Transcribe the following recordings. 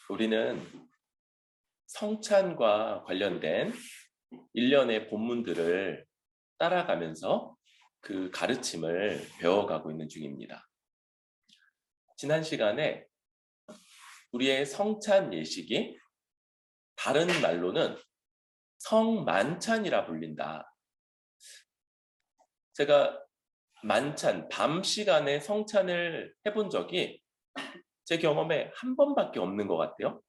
우리는 성찬과 관련된 일련의 본문들을 따라가면서 그 가르침을 배워가고 있는 중입니다. 지난 시간에 우리의 성찬 예식이 다른 말로는 성만찬이라 불린다. 제가 만찬, 밤 시간에 성찬을 해본 적이 제 경험에 한 번밖에 없는 것 같아요.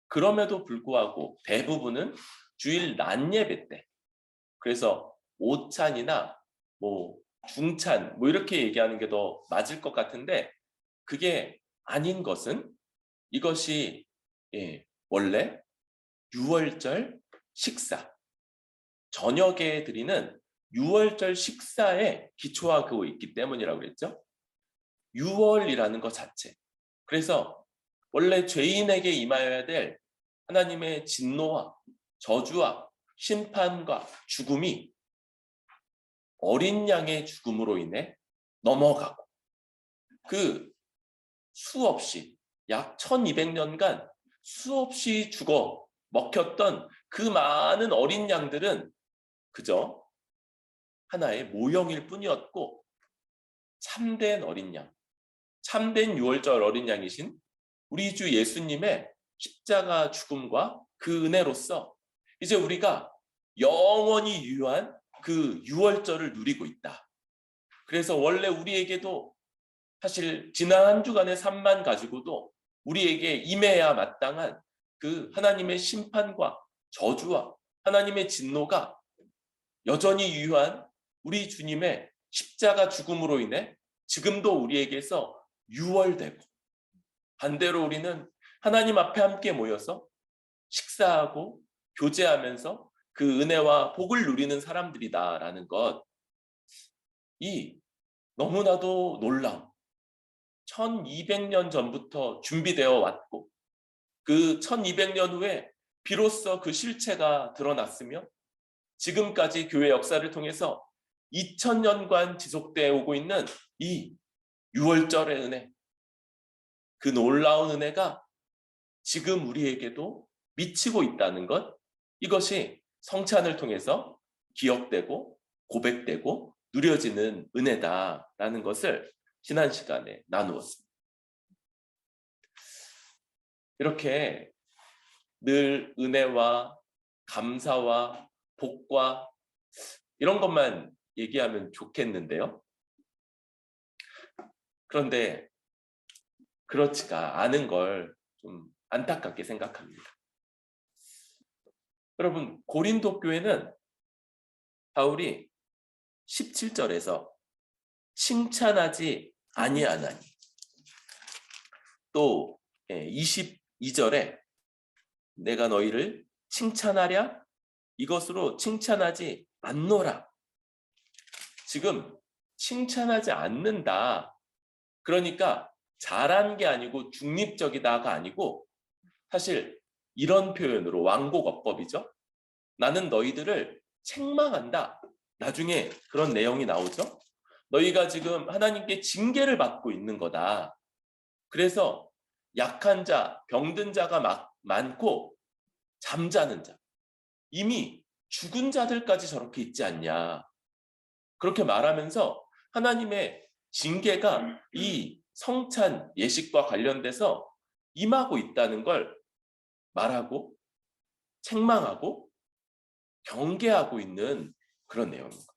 그럼에도 불구하고 대부분은 주일 낮 예배 때, 그래서 오찬이나 중찬 이렇게 얘기하는 게 더 맞을 것 같은데, 그게 아닌 것은 이것이 원래 유월절 식사, 저녁에 드리는 유월절 식사에 기초하고 있기 때문이라고 그랬죠. 유월이라는 것 자체. 그래서 원래 죄인에게 임하여야 될 하나님의 진노와 저주와 심판과 죽음이 어린 양의 죽음으로 인해 넘어가고, 그 수없이 약 1200년간 수없이 죽어 먹혔던 그 많은 어린 양들은 그저 하나의 모형일 뿐이었고, 참된 어린 양, 참된 유월절 어린 양이신 우리 주 예수님의 십자가 죽음과 그 은혜로서 이제 우리가 영원히 유효한 그 유월절을 누리고 있다. 그래서 원래 우리에게도 사실 지난 한 주간의 삶만 가지고도 우리에게 임해야 마땅한 그 하나님의 심판과 저주와 하나님의 진노가 여전히 유효한 우리 주님의 십자가 죽음으로 인해 지금도 우리에게서 유월되고, 반대로 우리는 하나님 앞에 함께 모여서 식사하고 교제하면서 그 은혜와 복을 누리는 사람들이다라는 것, 이 너무나도 놀라운 1200년 전부터 준비되어 왔고, 그 1200년 후에 비로소 그 실체가 드러났으며 지금까지 교회 역사를 통해서 2000년간 지속되어 오고 있는 이 유월절의 은혜, 그 놀라운 은혜가 지금 우리에게도 미치고 있다는 것, 이것이 성찬을 통해서 기억되고 고백되고 누려지는 은혜다라는 것을 지난 시간에 나누었습니다. 이렇게 늘 은혜와 감사와 복과 이런 것만 얘기하면 좋겠는데요. 그런데 그렇지가 않은 걸 좀 안타깝게 생각합니다. 여러분, 고린도 교회는 바울이 17절에서 칭찬하지 아니하나니, 또 22절에 내가 너희를 칭찬하랴 이것으로 칭찬하지 않노라. 지금 칭찬하지 않는다, 그러니까 잘한 게 아니고 중립적이다가 아니고, 사실 이런 표현으로 완곡어법이죠. 나는 너희들을 책망한다. 나중에 그런 내용이 나오죠. 너희가 지금 하나님께 징계를 받고 있는 거다. 그래서 약한 자, 병든 자가 많고 잠자는 자, 이미 죽은 자들까지 저렇게 있지 않냐. 그렇게 말하면서 하나님의 징계가 이 성찬 예식과 관련돼서 임하고 있다는 걸 말하고 책망하고 경계하고 있는 그런 내용입니다.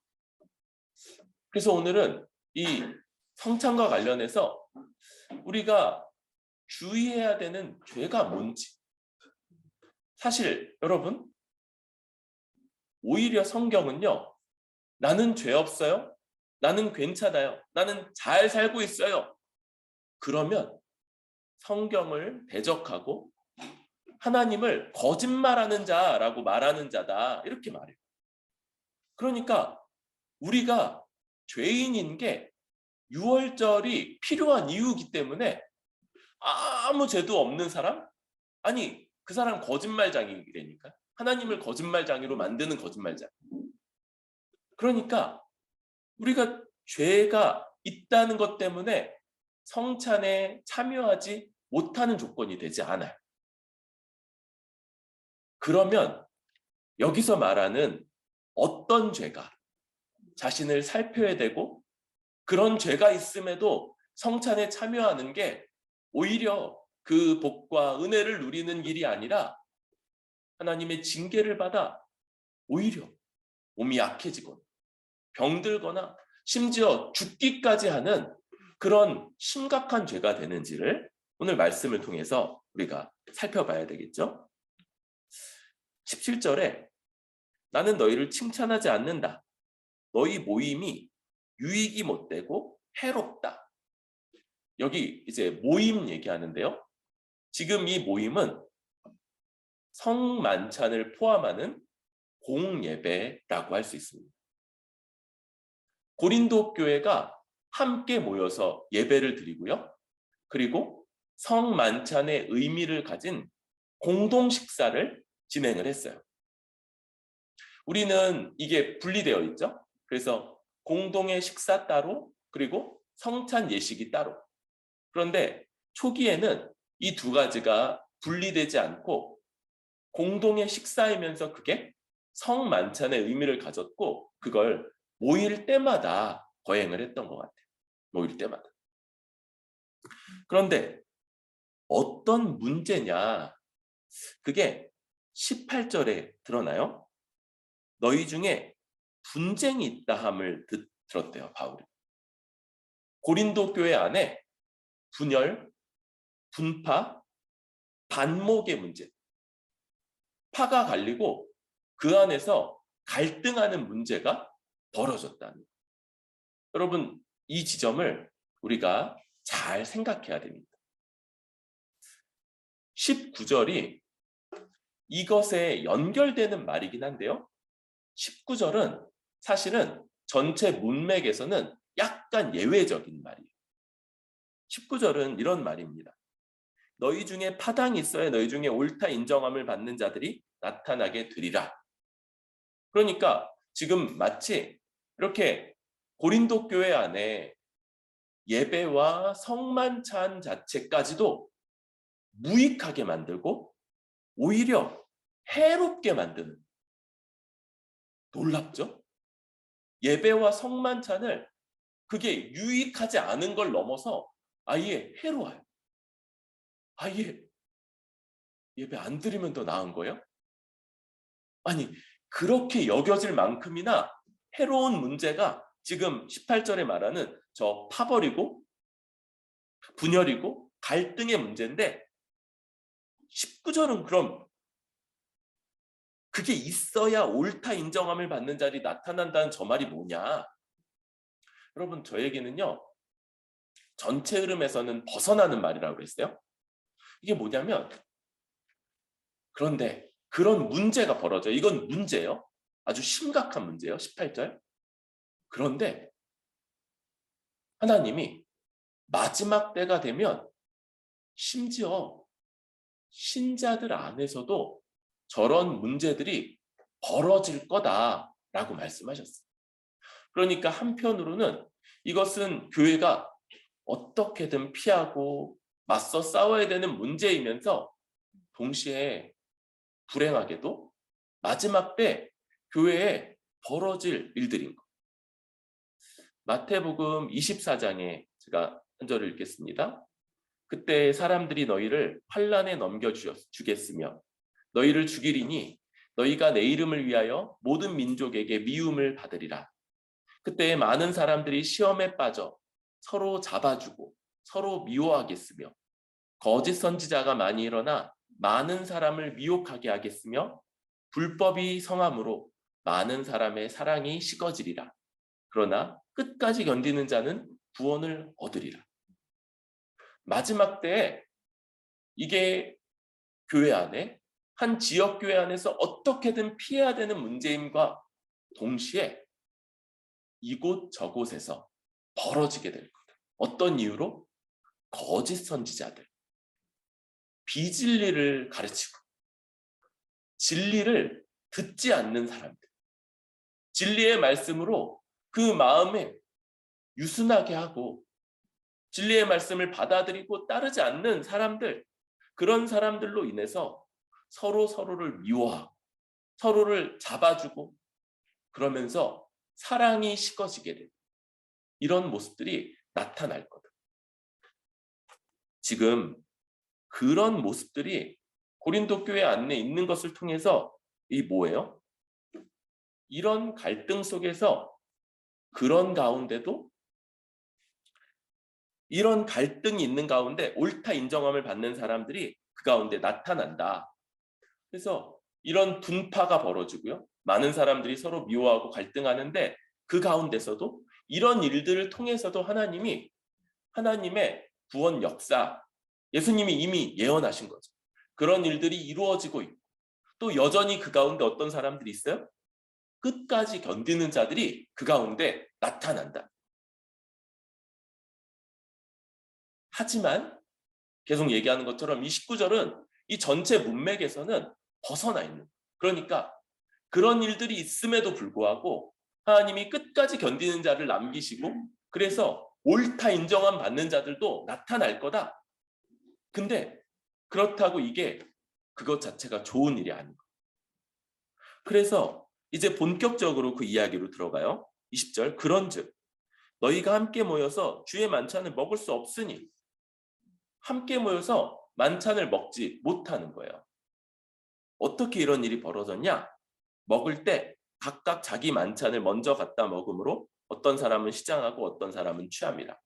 그래서 오늘은 이 성찬과 관련해서 우리가 주의해야 되는 죄가 뭔지, 사실 여러분, 오히려 성경은요, 나는 죄 없어요, 나는 괜찮아요, 나는 잘 살고 있어요, 그러면 성경을 대적하고 하나님을 거짓말하는 자라고 말하는 자다, 이렇게 말해요. 그러니까 우리가 죄인인 게 유월절이 필요한 이유이기 때문에 아무 죄도 없는 사람? 아니, 그 사람 거짓말장이라니까. 하나님을 거짓말장이로 만드는 거짓말장. 그러니까 우리가 죄가 있다는 것 때문에 성찬에 참여하지 못하는 조건이 되지 않아요. 그러면 여기서 말하는 어떤 죄가 자신을 살펴야 되고 그런 죄가 있음에도 성찬에 참여하는 게 오히려 그 복과 은혜를 누리는 길이 아니라 하나님의 징계를 받아 오히려 몸이 약해지거나 병들거나 심지어 죽기까지 하는 그런 심각한 죄가 되는지를 오늘 말씀을 통해서 우리가 살펴봐야 되겠죠. 17절에 나는 너희를 칭찬하지 않는다. 너희 모임이 유익이 못되고 해롭다. 여기 이제 모임 얘기하는데요. 지금 이 모임은 성만찬을 포함하는 공예배라고 할 수 있습니다. 고린도 교회가 함께 모여서 예배를 드리고요. 그리고 성만찬의 의미를 가진 공동 식사를 진행을 했어요. 우리는 이게 분리되어 있죠. 그래서 공동의 식사 따로 그리고 성찬 예식이 따로. 그런데 초기에는 이 두 가지가 분리되지 않고 공동의 식사이면서 그게 성만찬의 의미를 가졌고 그걸 모일 때마다 거행을 했던 것 같아요. 모일 때마다. 그런데 어떤 문제냐? 그게 18절에 드러나요. 너희 중에 분쟁이 있다 함을 들었대요, 바울이. 고린도 교회 안에 분열, 분파, 반목의 문제, 파가 갈리고 그 안에서 갈등하는 문제가 벌어졌다는 거예요. 여러분, 이 지점을 우리가 잘 생각해야 됩니다. 19절이 이것에 연결되는 말이긴 한데요. 19절은 사실은 전체 문맥에서는 약간 예외적인 말이에요. 19절은 이런 말입니다. 너희 중에 파당이 있어야 너희 중에 옳다 인정함을 받는 자들이 나타나게 되리라. 그러니까 지금 마치 이렇게 고린도 교회 안에 예배와 성만찬 자체까지도 무익하게 만들고 오히려 해롭게 만드는, 놀랍죠? 예배와 성만찬을 그게 유익하지 않은 걸 넘어서 아예 해로워요. 아예 예배 안 드리면 더 나은 거예요? 아니, 그렇게 여겨질 만큼이나 해로운 문제가 지금 18절에 말하는 저 파벌이고 분열이고 갈등의 문제인데 19절은 그럼 그게 있어야 옳다 인정함을 받는 자리 나타난다는 저 말이 뭐냐? 여러분, 저에게는요, 전체 흐름에서는 벗어나는 말이라고 그랬어요. 이게 뭐냐면, 그런데 그런 문제가 벌어져요. 이건 문제예요. 아주 심각한 문제예요. 18절. 그런데 하나님이 마지막 때가 되면 심지어 신자들 안에서도 저런 문제들이 벌어질 거다라고 말씀하셨어요. 그러니까 한편으로는 이것은 교회가 어떻게든 피하고 맞서 싸워야 되는 문제이면서 동시에 불행하게도 마지막 때 교회에 벌어질 일들인 것. 마태복음 24장에 제가 한 절을 읽겠습니다. 그때 사람들이 너희를 환난에 넘겨주겠으며 너희를 죽이리니 너희가 내 이름을 위하여 모든 민족에게 미움을 받으리라. 그때 많은 사람들이 시험에 빠져 서로 잡아주고 서로 미워하겠으며 거짓 선지자가 많이 일어나 많은 사람을 미혹하게 하겠으며 불법이 성함으로 많은 사람의 사랑이 식어지리라. 그러나 끝까지 견디는 자는 구원을 얻으리라. 마지막 때에 이게 교회 안에 한 지역 교회 안에서 어떻게든 피해야 되는 문제임과 동시에 이곳 저곳에서 벌어지게 될 거다. 어떤 이유로? 거짓 선지자들, 비진리를 가르치고 진리를 듣지 않는 사람들, 진리의 말씀으로 그 마음에 유순하게 하고 진리의 말씀을 받아들이고 따르지 않는 사람들, 그런 사람들로 인해서 서로를 미워하고 서로를 잡아주고 그러면서 사랑이 식어지게 되는 이런 모습들이 나타날 거다. 지금 그런 모습들이 고린도 교회 안에 있는 것을 통해서 이 뭐예요? 이런 갈등 속에서 그런 가운데도 이런 갈등이 있는 가운데 옳다 인정함을 받는 사람들이 그 가운데 나타난다. 그래서 이런 분파가 벌어지고요. 많은 사람들이 서로 미워하고 갈등하는데 그 가운데서도 이런 일들을 통해서도 하나님의 구원 역사, 예수님이 이미 예언하신 거죠. 그런 일들이 이루어지고 있고 또 여전히 그 가운데 어떤 사람들이 있어요? 끝까지 견디는 자들이 그 가운데 나타난다. 하지만 계속 얘기하는 것처럼 이 19절은 이 전체 문맥에서는 벗어나 있는 거예요. 그러니까 그런 일들이 있음에도 불구하고 하나님이 끝까지 견디는 자를 남기시고 그래서 옳다 인정함 받는 자들도 나타날 거다. 근데 그렇다고 이게 그것 자체가 좋은 일이 아닌 거예요. 그래서 이제 본격적으로 그 이야기로 들어가요. 20절 그런즉 너희가 함께 모여서 주의 만찬을 먹을 수 없으니 함께 모여서 만찬을 먹지 못하는 거예요. 어떻게 이런 일이 벌어졌냐? 먹을 때 각각 자기 만찬을 먼저 갖다 먹으므로 어떤 사람은 시장하고 어떤 사람은 취합니다.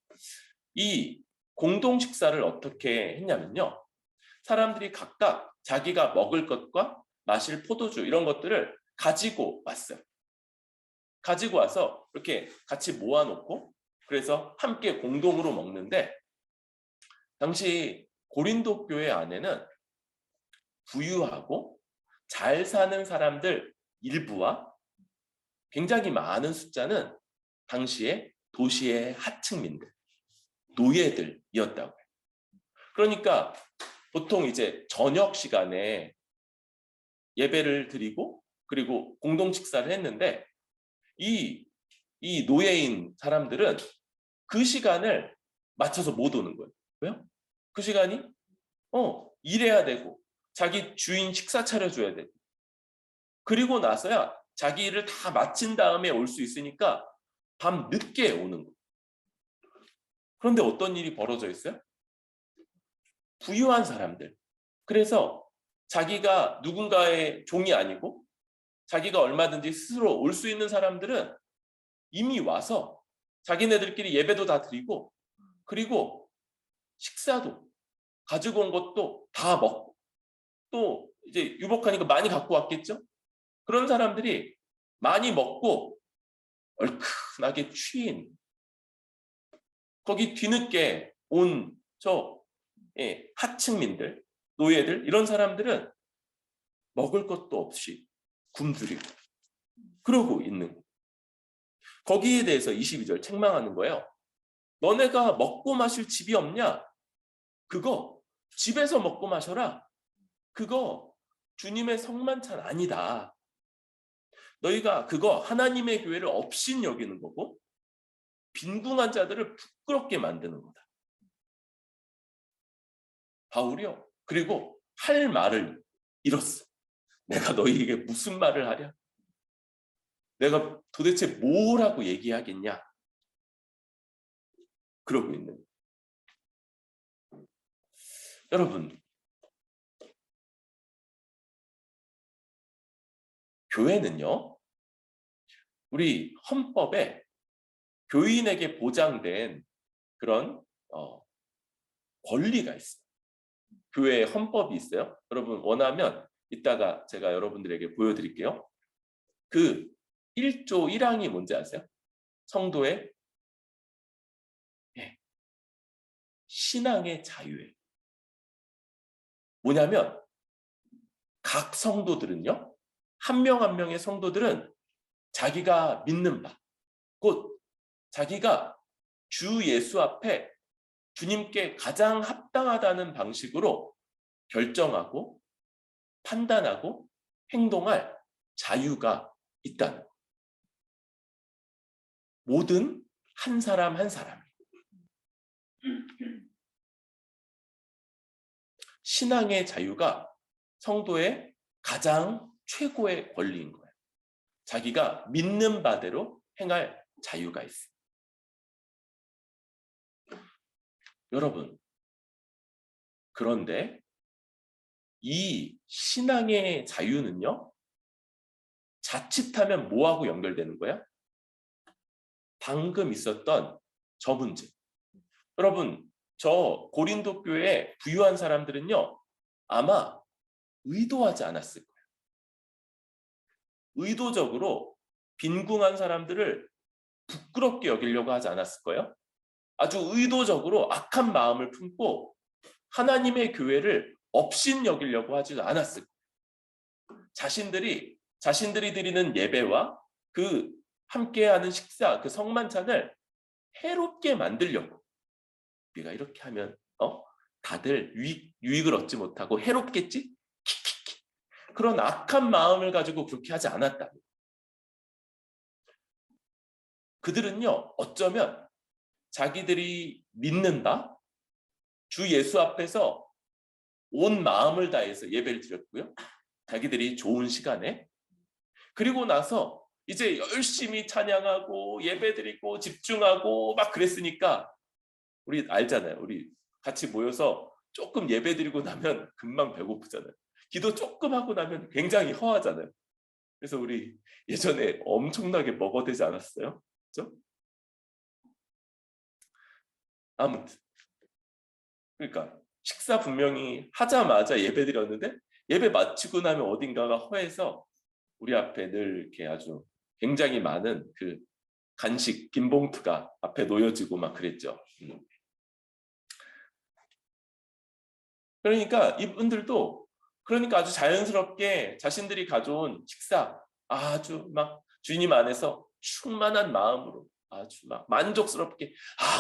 이 공동 식사를 어떻게 했냐면요. 사람들이 각각 자기가 먹을 것과 마실 포도주 이런 것들을 가지고 왔어요. 가지고 와서 이렇게 같이 모아놓고 그래서 함께 공동으로 먹는데 당시 고린도 교회 안에는 부유하고 잘 사는 사람들 일부와 굉장히 많은 숫자는 당시에 도시의 하층민들, 노예들이었다고 해요. 그러니까 보통 이제 저녁 시간에 예배를 드리고 그리고 공동 식사를 했는데 이 노예인 사람들은 그 시간을 맞춰서 못 오는 거예요. 왜요? 그 시간이 일해야 되고 자기 주인 식사 차려줘야 되고 그리고 나서야 자기 일을 다 마친 다음에 올 수 있으니까 밤 늦게 오는 거예요. 그런데 어떤 일이 벌어져 있어요? 부유한 사람들. 그래서 자기가 누군가의 종이 아니고 자기가 얼마든지 스스로 올 수 있는 사람들은 이미 와서 자기네들끼리 예배도 다 드리고 그리고 식사도 가지고 온 것도 다 먹고 또 이제 유복하니까 많이 갖고 왔겠죠? 그런 사람들이 많이 먹고 얼큰하게 취인 거기 뒤늦게 온 하층민들, 노예들 이런 사람들은 먹을 것도 없이 굶주리고 그러고 있는 거예요. 거기에 대해서 22절 책망하는 거예요. 너네가 먹고 마실 집이 없냐? 그거 집에서 먹고 마셔라. 그거 주님의 성만찬 아니다. 너희가 그거 하나님의 교회를 업신 여기는 거고 빈궁한 자들을 부끄럽게 만드는 거다. 바울이요. 그리고 할 말을 잃었어. 내가 너희에게 무슨 말을 하랴? 내가 도대체 뭐라고 얘기하겠냐? 그러고 있는 거예요. 여러분, 교회는요. 우리 헌법에 교인에게 보장된 그런 권리가 있어요. 교회에 헌법이 있어요. 여러분 원하면 이따가 제가 여러분들에게 보여드릴게요. 그 1조 1항이 뭔지 아세요? 성도의 신앙의 자유예요. 뭐냐면 각 성도들은요. 한 명 한 명의 성도들은 자기가 믿는 바, 곧 자기가 주 예수 앞에 주님께 가장 합당하다는 방식으로 결정하고 판단하고 행동할 자유가 있다는 거예요. 모든 한 사람 한 사람. 신앙의 자유가 성도의 가장 최고의 권리인 거예요. 자기가 믿는 바대로 행할 자유가 있어요. 여러분, 그런데 이 신앙의 자유는요, 자칫하면 뭐하고 연결되는 거야? 방금 있었던 저 문제. 여러분, 저 고린도 교회에 부유한 사람들은요, 아마 의도하지 않았을 거예요. 의도적으로 빈궁한 사람들을 부끄럽게 여기려고 하지 않았을 거예요. 아주 의도적으로 악한 마음을 품고 하나님의 교회를 업신 여기려고 하지 않았을 거예요. 자신들이 드리는 예배와 그 함께하는 식사, 그 성만찬을 해롭게 만들려고, 우리가 이렇게 하면 다들 유익을 얻지 못하고 해롭겠지? 키키키. 그런 악한 마음을 가지고 그렇게 하지 않았다. 그들은요, 어쩌면 자기들이 믿는 바, 주 예수 앞에서 온 마음을 다해서 예배를 드렸고요. 자기들이 좋은 시간에, 그리고 나서 이제 열심히 찬양하고 예배드리고 집중하고 막 그랬으니까, 우리 알잖아요. 우리 같이 모여서 조금 예배드리고 나면 금방 배고프잖아요. 기도 조금 하고 나면 굉장히 허하잖아요. 그래서 우리 예전에 엄청나게 먹어대지 않았어요? 그렇죠? 아무튼 그러니까 식사 분명히 하자마자 예배 드렸는데, 예배 마치고 나면 어딘가가 허해서 우리 앞에 늘 이렇게 아주 굉장히 많은 그 간식 빈 봉투가 앞에 놓여지고 막 그랬죠. 그러니까 이분들도 아주 자연스럽게 자신들이 가져온 식사 아주 막 주님 안에서 충만한 마음으로 아주 막 만족스럽게,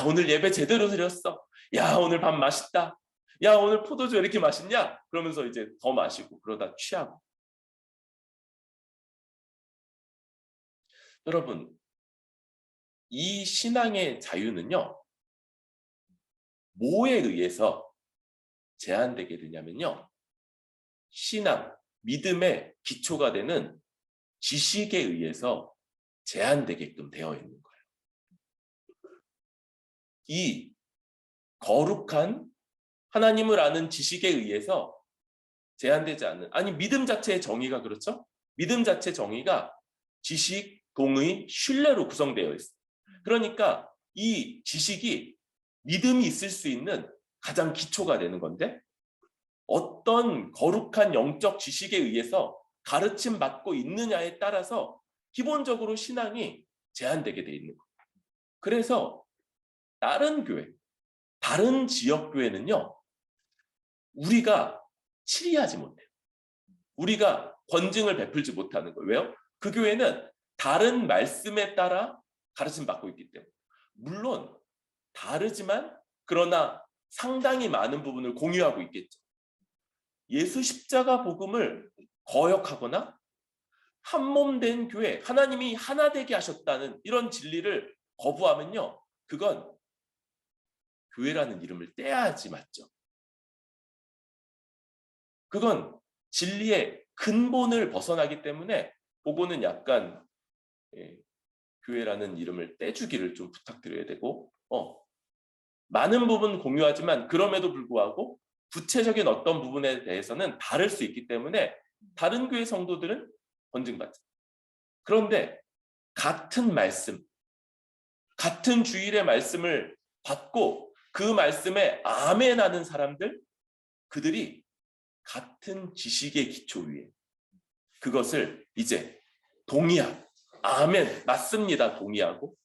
오늘 예배 제대로 드렸어. 야, 오늘 밥 맛있다. 야, 오늘 포도주 왜 이렇게 맛있냐? 그러면서 이제 더 마시고 그러다 취하고. 여러분, 이 신앙의 자유는요, 뭐에 의해서 제한되게 되냐면요, 신앙, 믿음의 기초가 되는 지식에 의해서 제한되게끔 되어 있는 거예요. 이 거룩한 하나님을 아는 지식에 의해서 제한되지 않는, 아니 믿음 자체의 정의가 그렇죠? 믿음 자체의 정의가 지식, 동의, 신뢰로 구성되어 있어요. 그러니까 이 지식이 믿음이 있을 수 있는 가장 기초가 되는 건데, 어떤 거룩한 영적 지식에 의해서 가르침 받고 있느냐에 따라서 기본적으로 신앙이 제한되게 돼 있는 거예요. 그래서 다른 교회, 다른 지역 교회는요, 우리가 치리하지 못해요. 우리가 권증을 베풀지 못하는 거예요. 왜요? 그 교회는 다른 말씀에 따라 가르침 받고 있기 때문에. 물론 다르지만 그러나 상당히 많은 부분을 공유하고 있겠죠. 예수 십자가 복음을 거역하거나 한몸된 교회, 하나님이 하나 되게 하셨다는 이런 진리를 거부하면요, 그건 교회라는 이름을 떼야지 맞죠. 그건 진리의 근본을 벗어나기 때문에 그거는 약간 교회라는 이름을 떼주기를 좀 부탁드려야 되고, 많은 부분 공유하지만 그럼에도 불구하고 구체적인 어떤 부분에 대해서는 다를 수 있기 때문에 다른 교회 성도들은 권증받죠. 그런데 같은 말씀, 같은 주일의 말씀을 받고 그 말씀에 아멘하는 사람들, 그들이 같은 지식의 기초 위에 그것을 이제 동의하고, 아멘, 맞습니다, 동의하고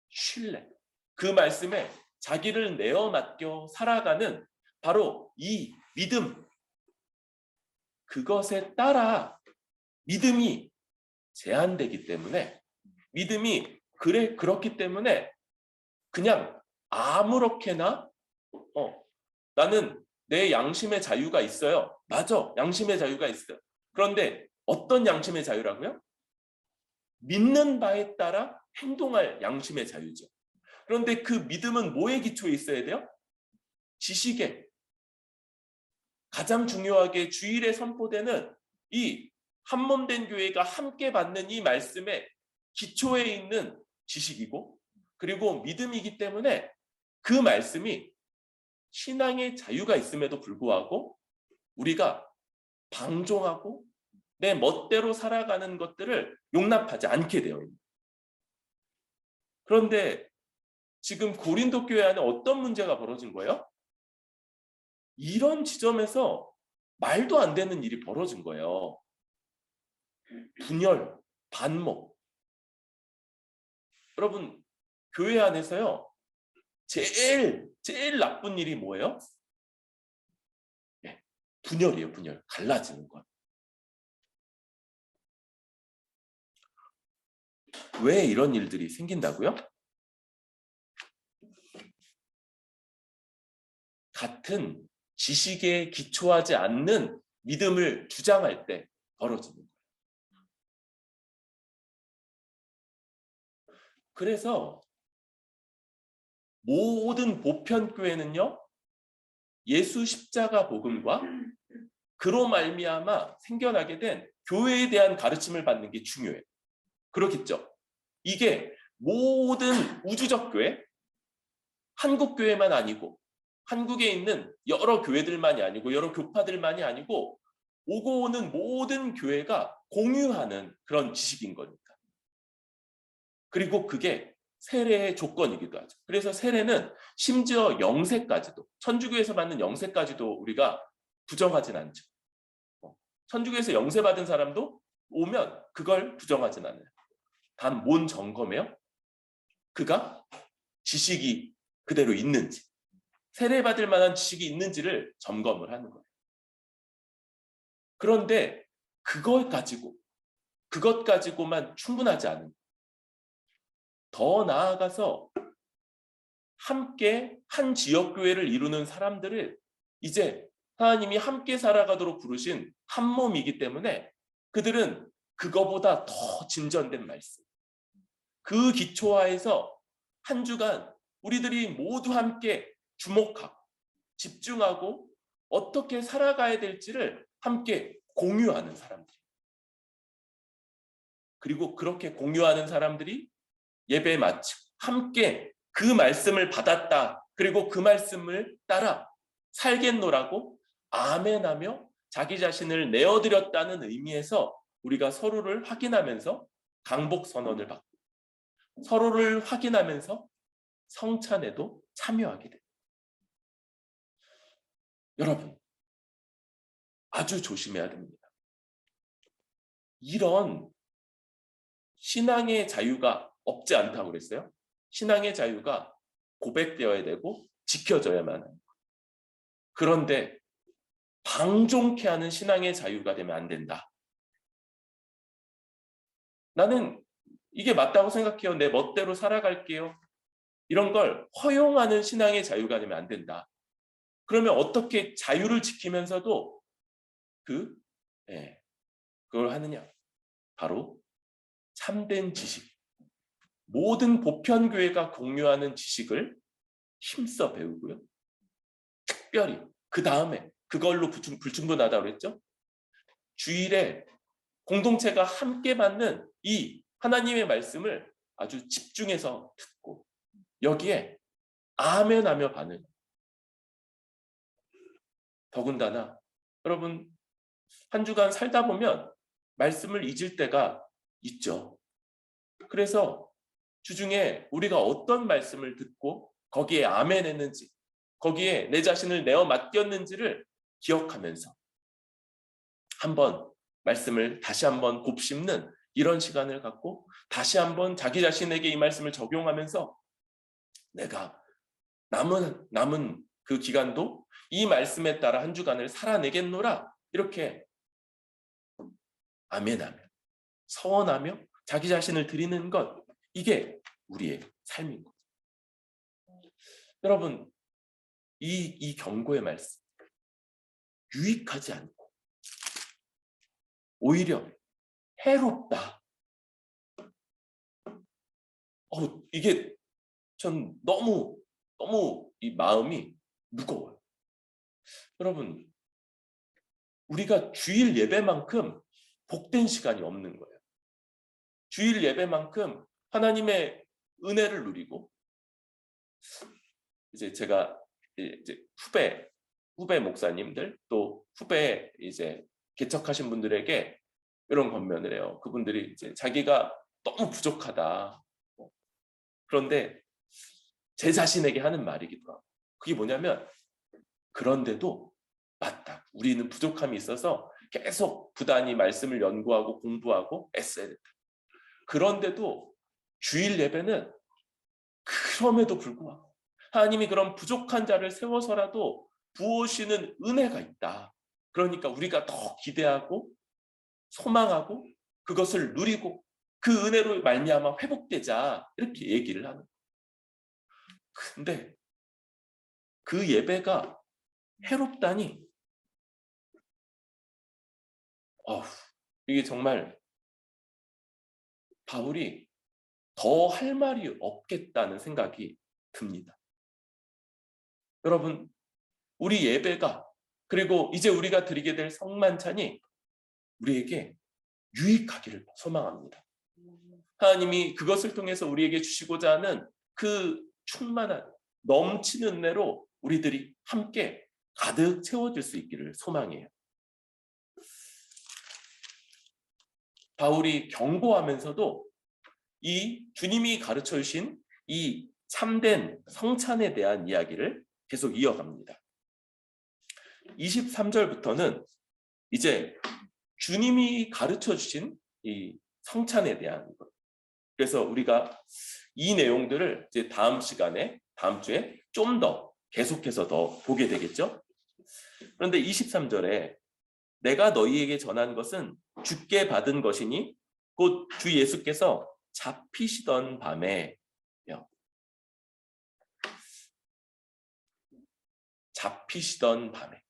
신뢰, 그 말씀에 자기를 내어 맡겨 살아가는 바로 이 믿음, 그것에 따라 믿음이 제한되기 때문에, 믿음이 그렇기 때문에 그냥 아무렇게나 나는 내 양심의 자유가 있어요. 맞아, 양심의 자유가 있어요. 그런데 어떤 양심의 자유라고요? 믿는 바에 따라 행동할 양심의 자유죠. 그런데 그 믿음은 뭐에 기초에 있어야 돼요? 지식에 가장 중요하게 주일에 선포되는 이 한몸된 교회가 함께 받는 이 말씀의 기초에 있는 지식이고 그리고 믿음이기 때문에 그 말씀이 신앙의 자유가 있음에도 불구하고 우리가 방종하고 내 멋대로 살아가는 것들을 용납하지 않게 되어 있는. 그런데 지금 고린도 교회 안에 어떤 문제가 벌어진 거예요? 이런 지점에서 말도 안 되는 일이 벌어진 거예요. 분열, 반목. 여러분, 교회 안에서요, 제일 나쁜 일이 뭐예요? 네, 분열이에요, 분열. 갈라지는 것. 왜 이런 일들이 생긴다고요? 같은 지식에 기초하지 않는 믿음을 주장할 때 벌어지는 거예요. 그래서 모든 보편교회는요, 예수 십자가 복음과 그로 말미암아 생겨나게 된 교회에 대한 가르침을 받는 게 중요해요. 그렇겠죠? 이게 모든 우주적 교회, 한국 교회만 아니고 한국에 있는 여러 교회들만이 아니고 여러 교파들만이 아니고 오고 오는 모든 교회가 공유하는 그런 지식인 거니까. 그리고 그게 세례의 조건이기도 하죠. 그래서 세례는 심지어 영세까지도, 천주교에서 받는 영세까지도 우리가 부정하진 않죠. 천주교에서 영세 받은 사람도 오면 그걸 부정하진 않아요. 단 뭔 점검해요? 그가 지식이 그대로 있는지, 세례받을 만한 지식이 있는지를 점검을 하는 거예요. 그런데 그것 가지고만 충분하지 않은, 더 나아가서 함께 한 지역교회를 이루는 사람들을 이제 하나님이 함께 살아가도록 부르신 한 몸이기 때문에 그들은 그거보다 더 진전된 말씀, 그 기초하에서 한 주간 우리들이 모두 함께 주목하고 집중하고 어떻게 살아가야 될지를 함께 공유하는 사람들. 그리고 그렇게 공유하는 사람들이 예배 마치고 함께 그 말씀을 받았다. 그리고 그 말씀을 따라 살겠노라고 아멘하며 자기 자신을 내어드렸다는 의미에서 우리가 서로를 확인하면서 강복 선언을 받고 서로를 확인하면서 성찬에도 참여하게 됩니다. 여러분, 아주 조심해야 됩니다. 이런 신앙의 자유가 없지 않다고 그랬어요. 신앙의 자유가 고백되어야 되고 지켜져야만 합니다. 그런데 방종케 하는 신앙의 자유가 되면 안 된다. 나는 이게 맞다고 생각해요. 내 멋대로 살아갈게요. 이런 걸 허용하는 신앙의 자유가 되면 안 된다. 그러면 어떻게 자유를 지키면서도 그걸 하느냐? 바로 참된 지식. 모든 보편교회가 공유하는 지식을 힘써 배우고요. 특별히 그 다음에 그걸로 불충분하다고 그랬죠. 주일에 공동체가 함께 받는 이 하나님의 말씀을 아주 집중해서 듣고 여기에 아멘하며 반응. 더군다나 여러분 한 주간 살다 보면 말씀을 잊을 때가 있죠. 그래서 주중에 우리가 어떤 말씀을 듣고 거기에 아멘했는지 거기에 내 자신을 내어 맡겼는지를 기억하면서 한번 말씀을 다시 한번 곱씹는 이런 시간을 갖고 다시 한번 자기 자신에게 이 말씀을 적용하면서 내가 남은 그 기간도 이 말씀에 따라 한 주간을 살아내겠노라 이렇게 아멘하며 서원하며 자기 자신을 드리는 것 이게 우리의 삶인 거죠. 여러분 이 경고의 말씀 유익하지 않고 오히려 해롭다. 이게 전 너무 이 마음이 무거워요. 여러분, 우리가 주일 예배만큼 복된 시간이 없는 거예요. 주일 예배만큼 하나님의 은혜를 누리고, 이제 제가 이제 후배 목사님들, 또 후배 이제 개척하신 분들에게 이런 권면을 해요. 그분들이 이제 자기가 너무 부족하다. 그런데 제 자신에게 하는 말이기도 하고, 그게 뭐냐면, 그런데도 맞다, 우리는 부족함이 있어서 계속 부단히 말씀을 연구하고 공부하고 애써야 된다. 그런데도 주일 예배는 그럼에도 불구하고 하나님이 그런 부족한 자를 세워서라도 부으시는 은혜가 있다. 그러니까 우리가 더 기대하고 소망하고 그것을 누리고 그 은혜로 말미암아 회복되자, 이렇게 얘기를 하는 거예요. 근데 그 예배가 해롭다니, 이게 정말 바울이 더 할 말이 없겠다는 생각이 듭니다. 여러분, 우리 예배가, 그리고 이제 우리가 드리게 될 성만찬이 우리에게 유익하기를 소망합니다. 하나님이 그것을 통해서 우리에게 주시고자 하는 그 충만한 넘치는 은혜로 우리들이 함께 가득 채워질 수 있기를 소망해요. 바울이 경고하면서도 이 주님이 가르쳐 주신 이 참된 성찬에 대한 이야기를 계속 이어갑니다. 23절부터는 이제 주님이 가르쳐 주신 이 성찬에 대한 것. 그래서 우리가 이 내용들을 이제 다음 시간에, 다음 주에 좀 더 계속해서 더 보게 되겠죠. 그런데 23절에 내가 너희에게 전한 것은 주께 받은 것이니 곧 주 예수께서 잡히시던 밤에, 잡히시던 밤에,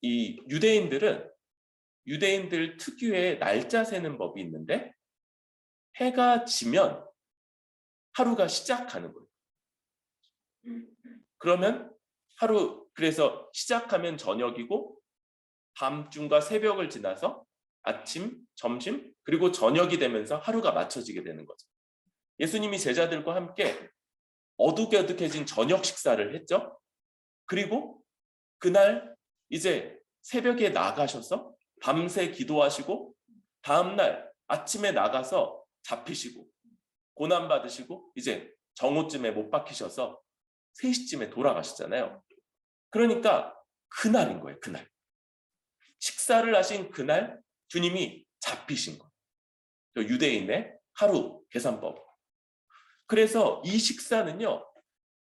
이 유대인들 특유의 날짜 세는 법이 있는데, 해가 지면 하루가 시작하는 거예요. 그러면 그래서 시작하면 저녁이고, 밤중과 새벽을 지나서 아침, 점심, 그리고 저녁이 되면서 하루가 맞춰지게 되는 거죠. 예수님이 제자들과 함께 어둑어둑해진 저녁 식사를 했죠. 그리고 그날 이제 새벽에 나가셔서 밤새 기도하시고, 다음날 아침에 나가서 잡히시고 고난받으시고 이제 정오쯤에 못 박히셔서 3시쯤에 돌아가시잖아요. 그러니까 그날인 거예요. 그날 식사를 하신 그날 주님이 잡히신 거예요. 유대인의 하루 계산법. 그래서 이 식사는요,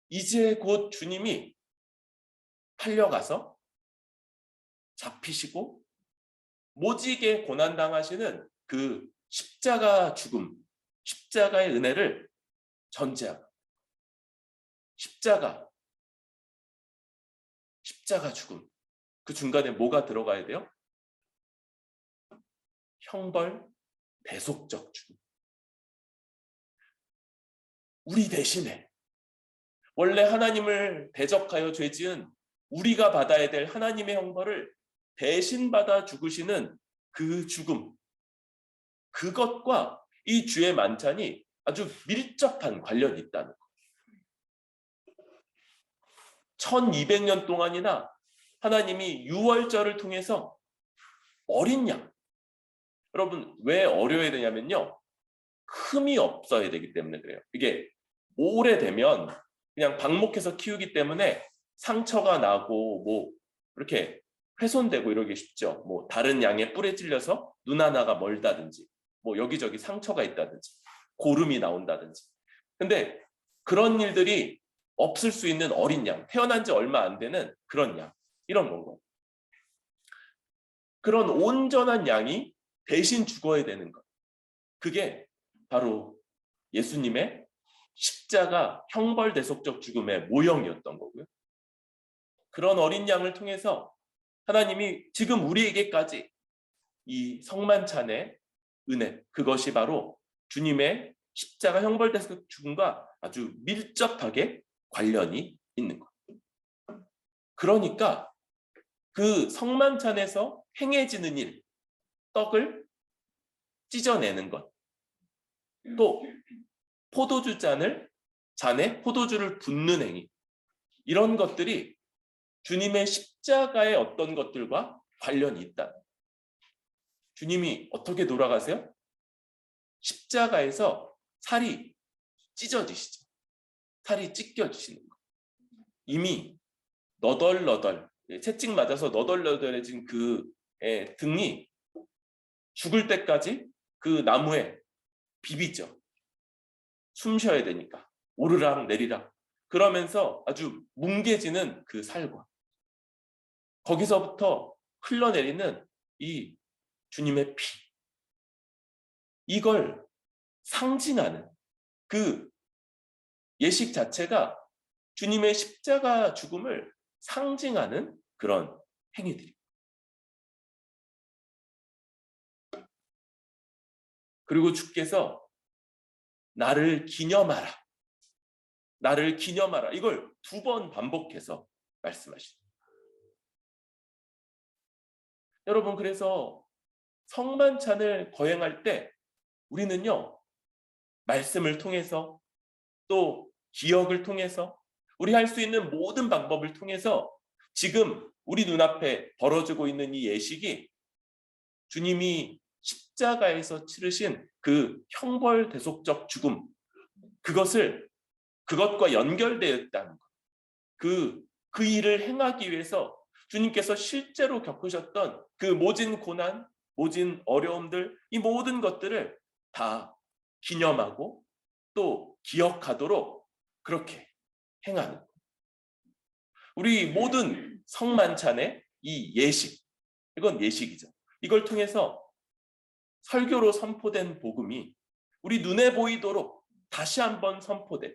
이제 곧 주님이 팔려가서 잡히시고 모지게 고난당하시는 그 십자가 죽음, 십자가의 은혜를 전제하고, 십자가 죽음, 그 중간에 뭐가 들어가야 돼요? 형벌, 대속적 죽음. 우리 대신에, 원래 하나님을 대적하여 죄지은 우리가 받아야 될 하나님의 형벌을 대신 받아 죽으시는 그 죽음, 그것과 이 주의 만찬이 아주 밀접한 관련이 있다는 것. 1200년 동안이나 하나님이 유월절을 통해서 어린 양, 여러분 왜 어려야 되냐면요, 흠이 없어야 되기 때문에 그래요. 이게 오래되면 그냥 방목해서 키우기 때문에 상처가 나고 뭐 이렇게 훼손되고 이러기 쉽죠. 뭐 다른 양의 뿔에 찔려서 눈 하나가 멀다든지, 뭐 여기저기 상처가 있다든지, 고름이 나온다든지. 근데 그런 일들이 없을 수 있는 어린 양, 태어난 지 얼마 안 되는 그런 양, 이런 건가요. 그런 온전한 양이 대신 죽어야 되는 것. 그게 바로 예수님의 십자가 형벌 대속적 죽음의 모형이었던 거고요. 그런 어린 양을 통해서 하나님이 지금 우리에게까지 이 성만찬의 은혜, 그것이 바로 주님의 십자가 형벌 대속적 죽음과 아주 밀접하게 관련이 있는 것. 그러니까 그 성만찬에서 행해지는 일, 떡을 찢어내는 것, 또 포도주 잔에 포도주를 붓는 행위, 이런 것들이 주님의 십자가의 어떤 것들과 관련이 있다. 주님이 어떻게 돌아가세요? 십자가에서 살이 찢어지시죠. 살이 찢겨지시는 거. 이미 너덜너덜, 채찍 맞아서 너덜너덜해진 그 등이 죽을 때까지 그 나무에 비비죠. 숨 쉬어야 되니까. 오르락 내리락. 그러면서 아주 뭉개지는 그 살과 거기서부터 흘러내리는 이 주님의 피. 이걸 상징하는 그 예식 자체가 주님의 십자가 죽음을 상징하는 그런 행위들입니다. 그리고 주께서 나를 기념하라. 나를 기념하라. 이걸 2번 반복해서 말씀하십니다. 여러분, 그래서 성만찬을 거행할 때 우리는요, 말씀을 통해서 또 기억을 통해서 우리 할 수 있는 모든 방법을 통해서 지금 우리 눈앞에 벌어지고 있는 이 예식이 주님이 십자가에서 치르신 그 형벌대속적 죽음, 그것과 연결되어 있다는 것. 그 일을 행하기 위해서 주님께서 실제로 겪으셨던 그 모진 고난, 모진 어려움들, 이 모든 것들을 다 기념하고 또 기억하도록 그렇게 행하는 것. 우리 모든 성만찬의 이 예식, 이건 예식이죠. 이걸 통해서 설교로 선포된 복음이 우리 눈에 보이도록 다시 한번 선포되고,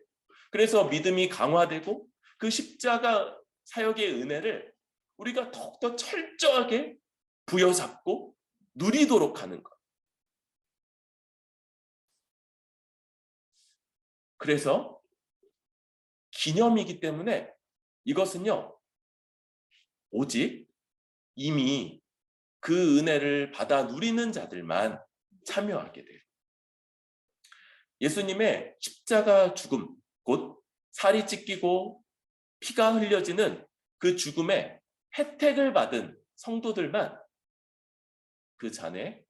그래서 믿음이 강화되고 그 십자가 사역의 은혜를 우리가 더욱더 철저하게 부여잡고 누리도록 하는 것. 그래서 기념이기 때문에 이것은요, 오직 이미 그 은혜를 받아 누리는 자들만 참여하게 돼요. 예수님의 십자가 죽음, 곧 살이 찢기고 피가 흘려지는 그 죽음의 혜택을 받은 성도들만 그 잔에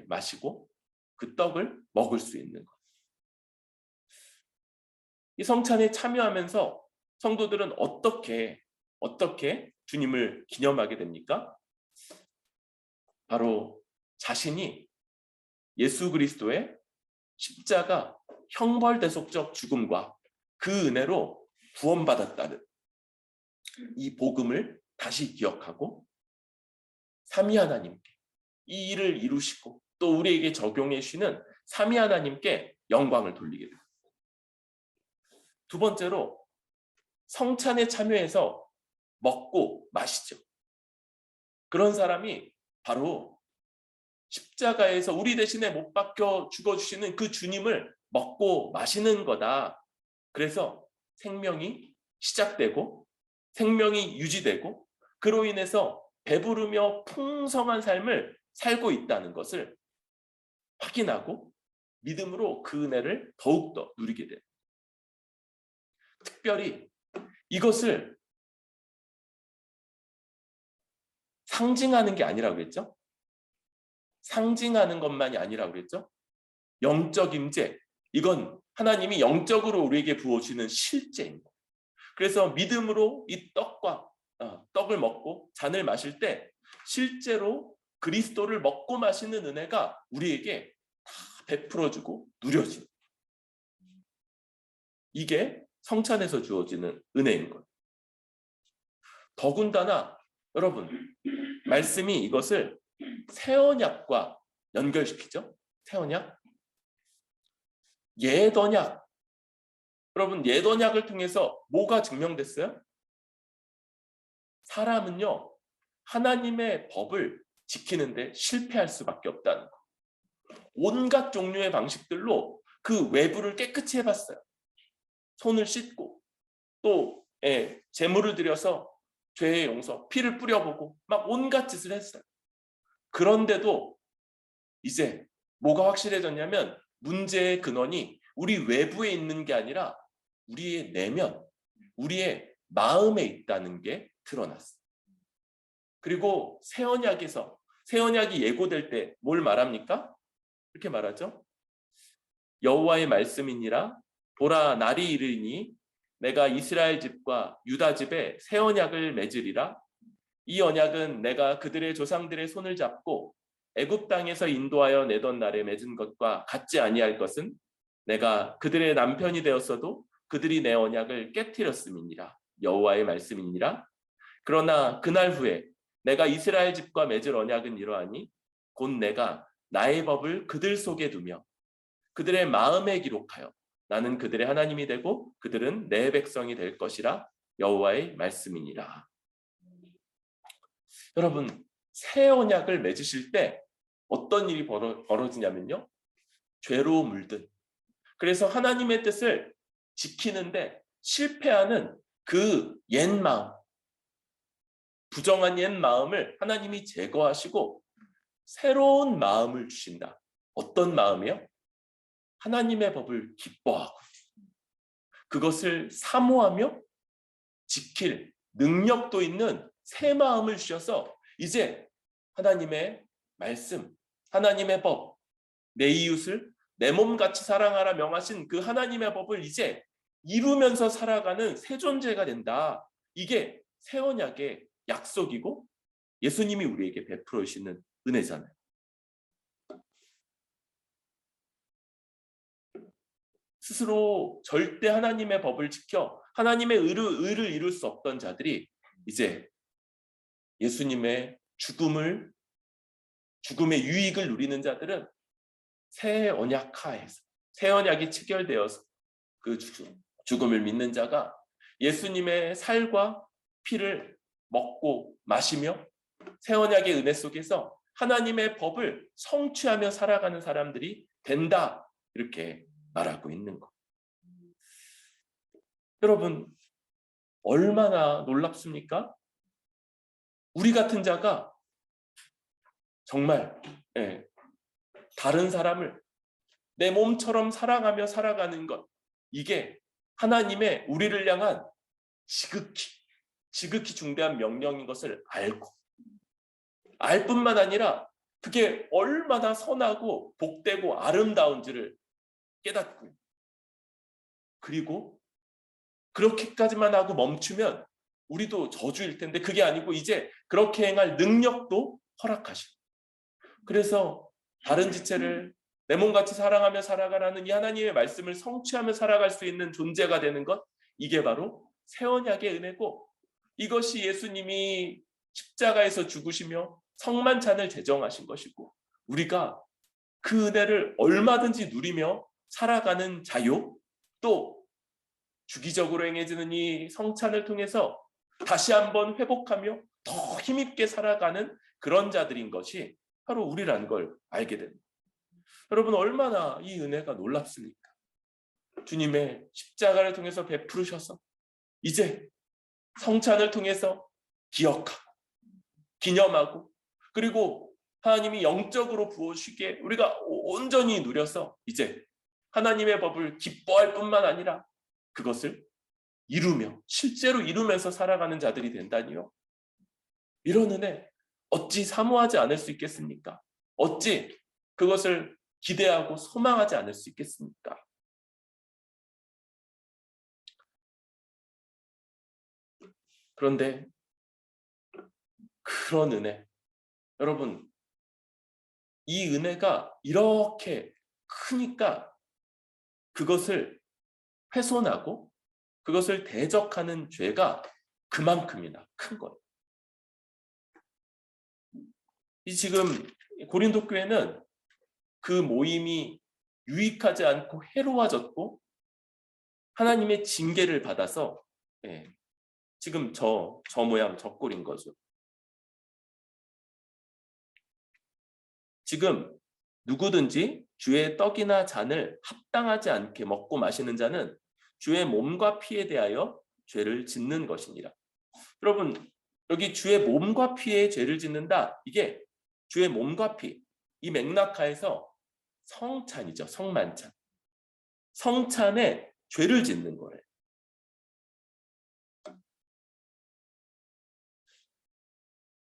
마시고 그 떡을 먹을 수 있는 것. 이 성찬에 참여하면서 성도들은 어떻게 주님을 기념하게 됩니까? 바로 자신이 예수 그리스도의 십자가 형벌대속적 죽음과 그 은혜로 구원받았다는 이 복음을 다시 기억하고 삼위 하나님께 이 일을 이루시고 또 우리에게 적용해 주시는 삼위 하나님께 영광을 돌리게 됩니다. 2번째로 성찬에 참여해서 먹고 마시죠. 그런 사람이 바로 십자가에서 우리 대신에 못 박혀 죽어주시는 그 주님을 먹고 마시는 거다. 그래서 생명이 시작되고 생명이 유지되고 그로 인해서 배부르며 풍성한 삶을 살고 있다는 것을 확인하고 믿음으로 그 은혜를 더욱더 누리게 돼요. 특별히 이것을 상징하는 게 아니라고 그랬죠? 상징하는 것만이 아니라고 그랬죠? 영적 임재, 이건 하나님이 영적으로 우리에게 부어주시는 실제입니다. 그래서 믿음으로 이 떡을 먹고 잔을 마실 때 실제로 그리스도를 먹고 마시는 은혜가 우리에게 다 베풀어주고 누려지는, 이게 성찬에서 주어지는 은혜인 거예요. 더군다나 여러분, 말씀이 이것을 새 언약과 연결시키죠. 새 언약, 옛 언약. 여러분, 옛 언약을 통해서 뭐가 증명됐어요? 사람은요, 하나님의 법을 지키는데 실패할 수밖에 없다는 거. 온갖 종류의 방식들로 그 외부를 깨끗이 해봤어요. 손을 씻고 또 제물을 드려서 죄의 용서, 피를 뿌려보고 막 온갖 짓을 했어요. 그런데도 이제 뭐가 확실해졌냐면 문제의 근원이 우리 외부에 있는 게 아니라 우리의 내면, 우리의 마음에 있다는 게 드러났어요. 그리고 새 언약이 예고될 때 뭘 말합니까? 이렇게 말하죠. 여호와의 말씀이니라 보라 날이 이르니 내가 이스라엘 집과 유다 집에 새 언약을 맺으리라. 이 언약은 내가 그들의 조상들의 손을 잡고 애굽 땅에서 인도하여 내던 날에 맺은 것과 같지 아니할 것은 내가 그들의 남편이 되었어도 그들이 내 언약을 깨뜨렸음이니라. 여호와의 말씀이니라. 그러나 그날 후에 내가 이스라엘 집과 맺을 언약은 이러하니 곧 내가 나의 법을 그들 속에 두며 그들의 마음에 기록하여 나는 그들의 하나님이 되고 그들은 내 백성이 될 것이라. 여호와의 말씀이니라. 여러분, 새 언약을 맺으실 때 어떤 일이 벌어지냐면요, 죄로 물든, 그래서 하나님의 뜻을 지키는데 실패하는 그 옛 마음, 부정한 옛 마음을 하나님이 제거하시고 새로운 마음을 주신다. 어떤 마음이요? 하나님의 법을 기뻐하고 그것을 사모하며 지킬 능력도 있는 새 마음을 주셔서 이제 하나님의 말씀, 하나님의 법, 내 이웃을 내 몸같이 사랑하라 명하신 그 하나님의 법을 이제 이루면서 살아가는 새 존재가 된다. 이게 새 언약의 약속이고 예수님이 우리에게 베풀어 주시는 은혜잖아요. 스스로 절대 하나님의 법을 지켜 하나님의 의를 이룰 수 없던 자들이 이제 예수님의 죽음의 유익을 누리는 자들은 새 언약 하에서, 새 언약이 체결되어서 그 죽음을 믿는 자가 예수님의 살과 피를 먹고 마시며 새 언약의 은혜 속에서 하나님의 법을 성취하며 살아가는 사람들이 된다. 이렇게 말하고 있는 것. 여러분, 얼마나 놀랍습니까? 우리 같은 자가 정말 다른 사람을 내 몸처럼 사랑하며 살아가는 것, 이게 하나님의 우리를 향한 지극히 중대한 명령인 것을 알고, 알 뿐만 아니라 그게 얼마나 선하고 복되고 아름다운지를 깨닫고, 그리고 그렇게까지만 하고 멈추면 우리도 저주일 텐데 그게 아니고 이제 그렇게 행할 능력도 허락하시고, 그래서 다른 지체를 내 몸같이 사랑하며 살아가라는 이 하나님의 말씀을 성취하며 살아갈 수 있는 존재가 되는 것, 이게 바로 새 언약의 은혜고, 이것이 예수님이 십자가에서 죽으시며 성만찬을 제정하신 것이고, 우리가 그 은혜를 얼마든지 누리며 살아가는 자유, 또 주기적으로 행해지는 이 성찬을 통해서 다시 한번 회복하며 더 힘있게 살아가는 그런 자들인 것이 바로 우리라는 걸 알게 됩니다. 여러분, 얼마나 이 은혜가 놀랍습니까? 주님의 십자가를 통해서 베푸르셔서 이제 성찬을 통해서 기억하고 기념하고, 그리고 하나님이 영적으로 부어주시기에 우리가 온전히 누려서 이제 하나님의 법을 기뻐할 뿐만 아니라 그것을 이루며 실제로 이루면서 살아가는 자들이 된다니요. 이런 은혜 어찌 사모하지 않을 수 있겠습니까? 어찌 그것을 기대하고 소망하지 않을 수 있겠습니까? 그런데 그런 은혜, 여러분, 이 은혜가 이렇게 크니까 그것을 훼손하고 그것을 대적하는 죄가 그만큼이나 큰 거예요. 이 지금 고린도 교회는 그 모임이 유익하지 않고 해로워졌고 하나님의 징계를 받아서 지금 저 모양 저 꼴인 거죠. 지금 누구든지 주의 떡이나 잔을 합당하지 않게 먹고 마시는 자는 주의 몸과 피에 대하여 죄를 짓는 것이니라. 여러분, 여기 주의 몸과 피에 죄를 짓는다. 이게 주의 몸과 피, 이 맥락하에서 성찬이죠. 성만찬. 성찬에 죄를 짓는 거예요.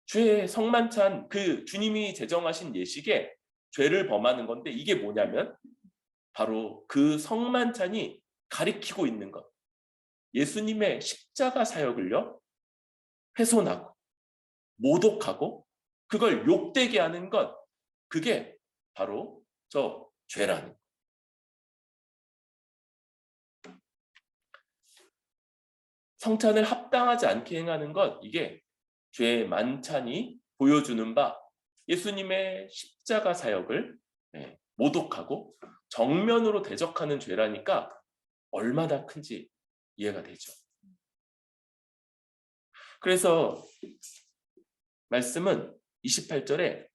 주의 성만찬, 그 주님이 제정하신 예식에 죄를 범하는 건데, 이게 뭐냐면 바로 그 성만찬이 가리키고 있는 것. 예수님의 십자가 사역을요, 훼손하고 모독하고 그걸 욕되게 하는 것, 그게 바로 저 죄라는. 성찬을 합당하지 않게 행하는 것, 이게 죄의 만찬이 보여주는 바, 예수님의 십자가 사역을 모독하고 정면으로 대적하는 죄라니까 얼마나 큰지 이해가 되죠. 그래서 말씀은 28절에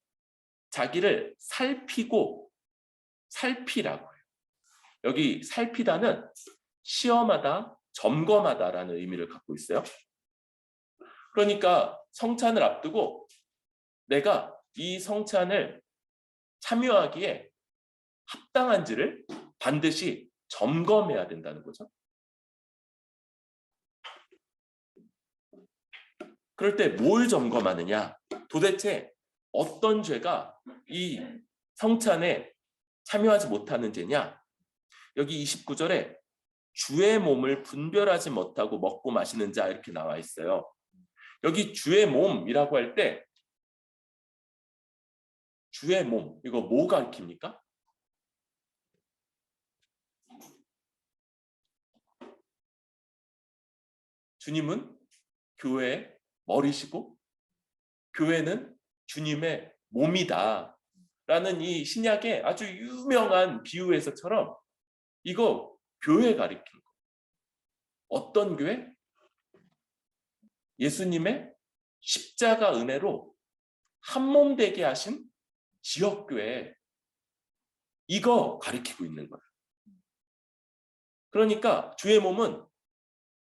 자기를 살피고 살피라고 해요. 여기 살피다는 시험하다, 점검하다라는 의미를 갖고 있어요. 그러니까 성찬을 앞두고 내가 이 성찬을 참여하기에 합당한지를 반드시 점검해야 된다는 거죠. 그럴 때 뭘 점검하느냐? 도대체 어떤 죄가 이 성찬에 참여하지 못하는 죄냐? 여기 29절에 주의 몸을 분별하지 못하고 먹고 마시는 자, 이렇게 나와 있어요. 여기 주의 몸이라고 할 때 주의 몸, 이거 뭐 가리킵니까? 주님은 교회의 머리시고 교회는 주님의 몸이다 라는 이 신약의 아주 유명한 비유에서처럼 이거 교회 가리키는 거. 어떤 교회? 예수님의 십자가 은혜로 한몸 되게 하신 지역교회, 이거 가리키고 있는 거예요. 그러니까 주의 몸은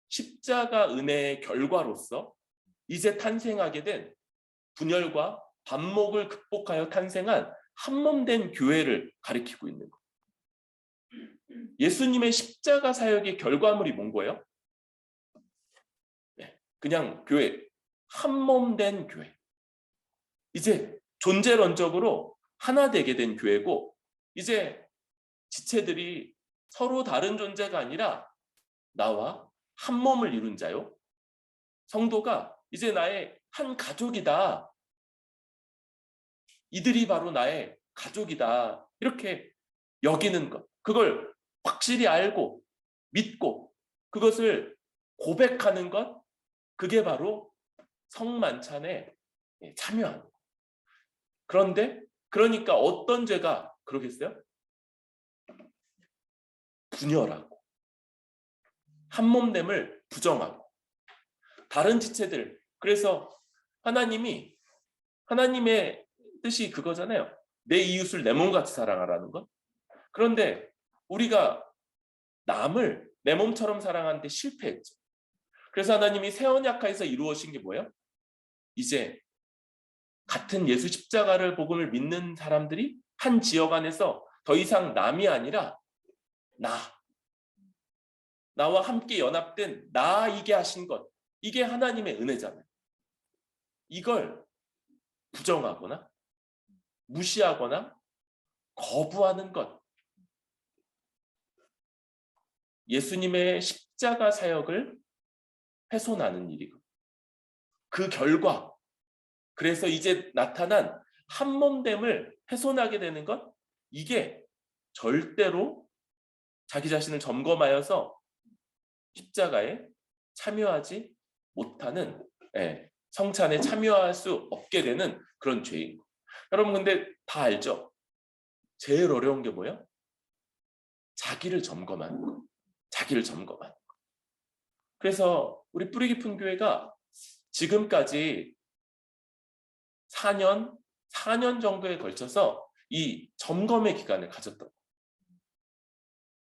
십자가 은혜의 결과로서 이제 탄생하게 된 분열과 반목을 극복하여 탄생한 한몸된 교회를 가리키고 있는 거예요. 예수님의 십자가 사역의 결과물이 뭔 거예요? 그냥 교회, 한몸된 교회. 이제 존재론적으로 하나 되게 된 교회고, 이제 지체들이 서로 다른 존재가 아니라 나와 한 몸을 이룬 자요. 성도가 이제 나의 한 가족이다. 이들이 바로 나의 가족이다. 이렇게 여기는 것. 그걸 확실히 알고 믿고 그것을 고백하는 것. 그게 바로 성만찬에 참여하는 것. 그런데 그러니까 어떤 죄가 그러겠어요? 분열하고 한몸됨을 부정하고 다른 지체들. 그래서 하나님의 뜻이 그거잖아요. 내 이웃을 내 몸같이 사랑하라는 것. 그런데 우리가 남을 내 몸처럼 사랑하는데 실패했죠. 그래서 하나님이 새 언약하에서 이루어진 게 뭐예요? 이제 같은 예수 십자가를 복음을 믿는 사람들이 한 지역 안에서 더 이상 남이 아니라 나와 함께 연합된 나이게 하신 것. 이게 하나님의 은혜잖아요. 이걸 부정하거나 무시하거나 거부하는 것. 예수님의 십자가 사역을 훼손하는 일이고 그 결과, 그래서 이제 나타난 한몸됨을 훼손하게 되는 것, 이게 절대로 자기 자신을 점검하여서 십자가에 참여하지 못하는, 성찬에 참여할 수 없게 되는 그런 죄인 거. 여러분 근데 다 알죠? 제일 어려운 게 뭐예요? 자기를 점검하는 거. 자기를 점검하는 거. 그래서 우리 뿌리 깊은 교회가 지금까지 4년 정도에 걸쳐서 이 점검의 기간을 가졌던 거예요.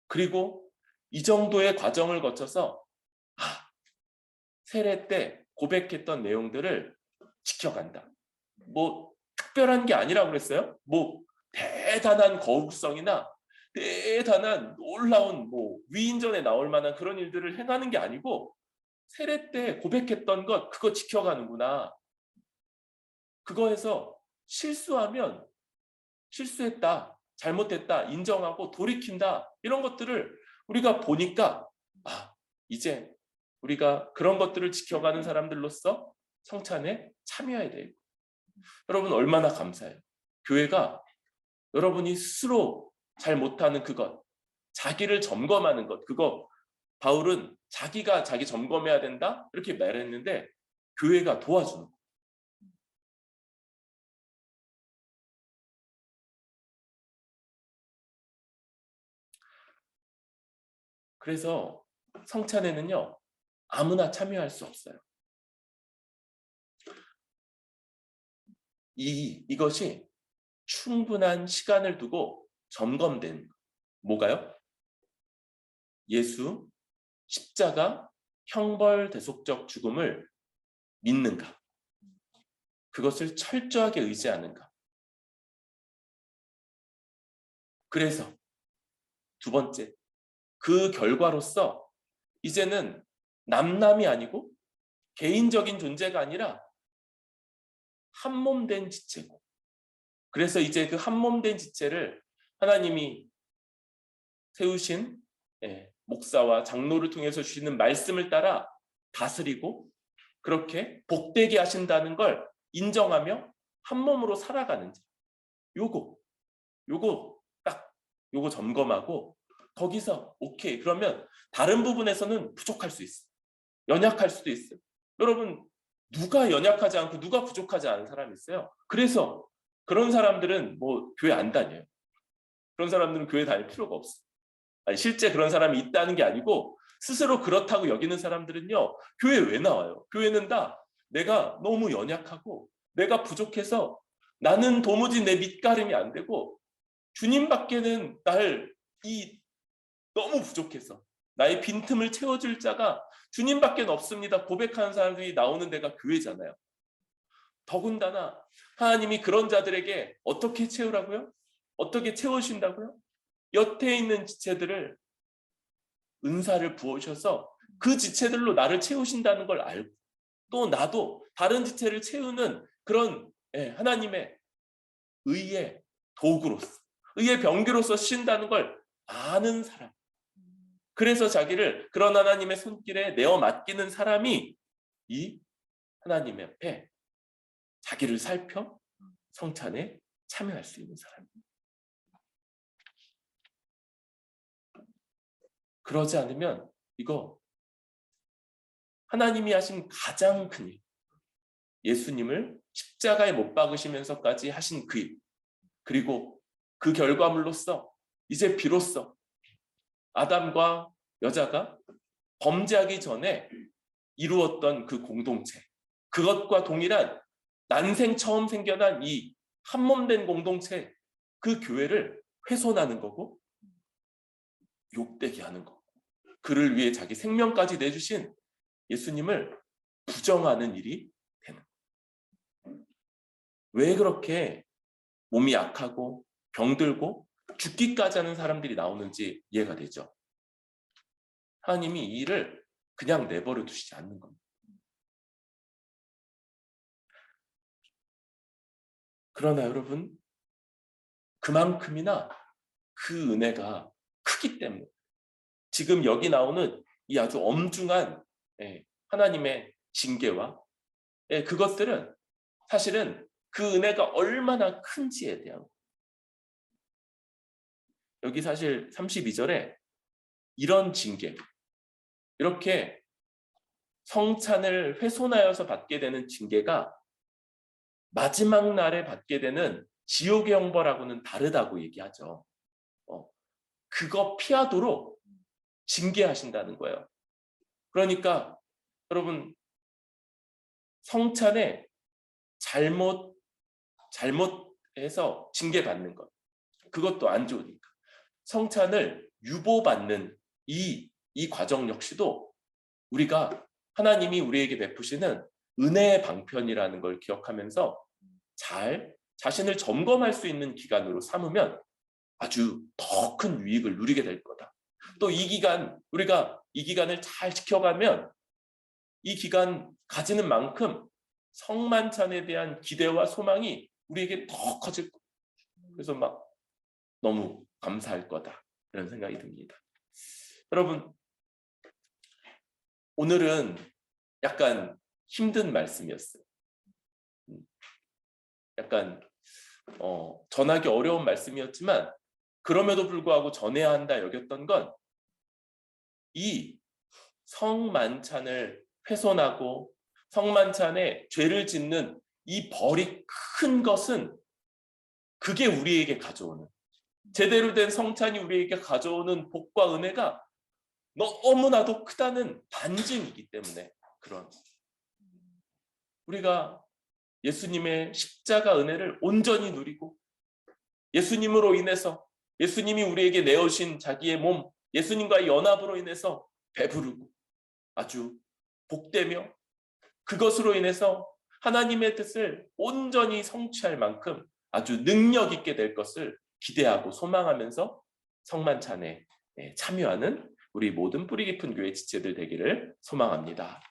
그리고 이 정도의 과정을 거쳐서 세례 때 고백했던 내용들을 지켜간다. 뭐 특별한 게 아니라고 그랬어요. 뭐 대단한 거룩성이나 대단한 놀라운 뭐 위인전에 나올 만한 그런 일들을 행하는 게 아니고 세례 때 고백했던 것 그거 지켜가는구나. 그거에서 실수하면 실수했다, 잘못했다 인정하고 돌이킨다. 이런 것들을 우리가 보니까 이제 우리가 그런 것들을 지켜가는 사람들로서 성찬에 참여해야 돼요. 여러분 얼마나 감사해요. 교회가 여러분이 스스로 잘 못하는 그것, 자기를 점검하는 것, 그거 바울은 자기가 자기 점검해야 된다 이렇게 말했는데 교회가 도와주는 거예요. 그래서 성찬에는요 아무나 참여할 수 없어요. 이것이 충분한 시간을 두고 점검된 뭐가요? 예수 십자가 형벌 대속적 죽음을 믿는가? 그것을 철저하게 의지하는가? 그래서 두 번째, 그 결과로서 이제는 남남이 아니고 개인적인 존재가 아니라 한몸된 지체고, 그래서 이제 그 한몸된 지체를 하나님이 세우신 목사와 장로를 통해서 주시는 말씀을 따라 다스리고 그렇게 복되게 하신다는 걸 인정하며 한 몸으로 살아가는 자. 요거 딱 요거 점검하고 거기서 오케이 그러면 다른 부분에서는 부족할 수 있어. 연약할 수도 있어요. 여러분 누가 연약하지 않고 누가 부족하지 않은 사람이 있어요. 그래서 그런 사람들은 뭐 교회 안 다녀요. 그런 사람들은 교회 다닐 필요가 없어. 아니, 실제 그런 사람이 있다는 게 아니고 스스로 그렇다고 여기는 사람들은요. 교회 왜 나와요? 교회는 다 내가 너무 연약하고 내가 부족해서 나는 도무지 내 밑가림이 안 되고 주님밖에는 너무 부족해서 나의 빈틈을 채워줄 자가 주님밖에 없습니다. 고백하는 사람들이 나오는 데가 교회잖아요. 더군다나 하나님이 그런 자들에게 어떻게 채우라고요? 어떻게 채우신다고요? 여태 있는 지체들을 은사를 부어주셔서 그 지체들로 나를 채우신다는 걸 알고 또 나도 다른 지체를 채우는 그런 하나님의 의의 도구로서 의의 병기로서 쓰신다는 걸 아는 사람, 그래서 자기를 그런 하나님의 손길에 내어 맡기는 사람이 이 하나님 앞에 자기를 살펴 성찬에 참여할 수 있는 사람입니다. 그러지 않으면 이거 하나님이 하신 가장 큰 일, 예수님을 십자가에 못 박으시면서까지 하신 그 일, 그리고 그 결과물로서 이제 비로소 아담과 여자가 범죄하기 전에 이루었던 그 공동체, 그것과 동일한 난생 처음 생겨난 이 한몸된 공동체, 그 교회를 훼손하는 거고 욕되게 하는 거고 그를 위해 자기 생명까지 내주신 예수님을 부정하는 일이 되는 거예요. 왜 그렇게 몸이 약하고 병들고 죽기까지 하는 사람들이 나오는지 이해가 되죠. 하나님이 이 일을 그냥 내버려 두시지 않는 겁니다. 그러나 여러분 그만큼이나 그 은혜가 크기 때문에 지금 여기 나오는 이 아주 엄중한 하나님의 징계와 그것들은 사실은 그 은혜가 얼마나 큰지에 대한 여기 사실 32절에 이런 징계, 이렇게 성찬을 훼손하여서 받게 되는 징계가 마지막 날에 받게 되는 지옥의 형벌하고는 다르다고 얘기하죠. 그거 피하도록 징계하신다는 거예요. 그러니까 여러분 성찬에 잘못해서 징계받는 것, 그것도 안 좋으니까 성찬을 유보받는 이 과정 역시도 우리가 하나님이 우리에게 베푸시는 은혜의 방편이라는 걸 기억하면서 잘 자신을 점검할 수 있는 기간으로 삼으면 아주 더 큰 유익을 누리게 될 거다. 또 이 기간, 우리가 이 기간을 잘 지켜가면 이 기간 가지는 만큼 성만찬에 대한 기대와 소망이 우리에게 더 커질 거다. 그래서 막 너무 감사할 거다. 이런 생각이 듭니다. 여러분, 오늘은 약간 힘든 말씀이었어요. 약간 전하기 어려운 말씀이었지만 그럼에도 불구하고 전해야 한다 여겼던 건 이 성만찬을 훼손하고 성만찬에 죄를 짓는 이 벌이 큰 것은 그게 우리에게 가져오는, 제대로 된 성찬이 우리에게 가져오는 복과 은혜가 너무나도 크다는 반증이기 때문에, 그런 우리가 예수님의 십자가 은혜를 온전히 누리고 예수님으로 인해서, 예수님이 우리에게 내어주신 자기의 몸, 예수님과의 연합으로 인해서 배부르고 아주 복되며 그것으로 인해서 하나님의 뜻을 온전히 성취할 만큼 아주 능력 있게 될 것을 기대하고 소망하면서 성만찬에 참여하는 우리 모든 뿌리 깊은 교회 지체들 되기를 소망합니다.